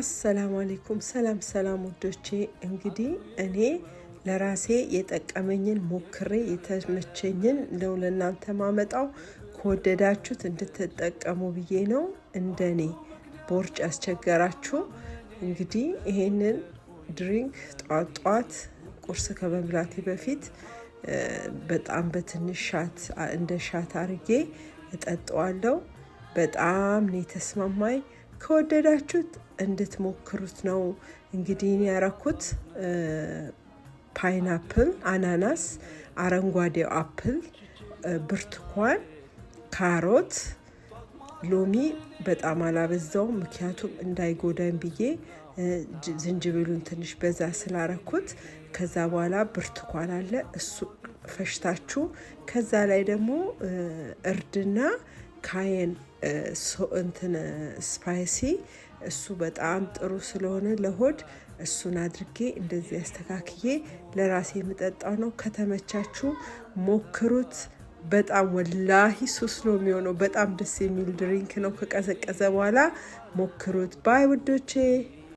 አሰላሙ አለይኩም ሰላም ወዶቼ። እንግዲህ እኔ ለራሴ የጠቀመኝን ሞክሬ የተመቸኝን ነው ለእናንተ ማመጣው። ከወደዳችሁት እንድትጠቀሙ ብዬ ነው። እንደኔ ቦርጭ ያስቸገራችሁ እንግዲህ ይሄንን ድሪንክ ጧት ቁርስ ከመብላቴ በፊት በጣም በትንሽ ሻት እንደ ሻት አርጌ እጠጣዋለሁ። በጣም ነው የተስማማኝ። ከወደዳችሁት እንድትሞክሩት ነው። እንግዲህ እኔ ያረኩት ፓይናፕል፣ አናናስ፣ አረንጓዴው አፕል፣ ብርቱካን፣ ካሮት፣ ሎሚ በጣም አላበዛውም፣ ምክንያቱም እንዳይጎዳኝ ብዬ ዝንጅብሉን ትንሽ በዛ ስላረኩት። ከዛ በኋላ ብርቱካን አለ፣ እሱ ፈሽታችሁ ከዛ ላይ ደግሞ እርድና ካየን ስፓይሲ እሱ በጣም ጥሩ ስለሆነ ለሆድ እሱን አድርጌ እንደዚህ አስተካክዬ ለራሴ የምጠጣው ነው። ከተመቻችሁ ሞክሩት። በጣም ወላሂ ሱስ ነው የሚሆነው። በጣም ደስ የሚል ድሪንክ ነው። ከቀዘቀዘ በኋላ ሞክሩት። ባይ ውዶቼ።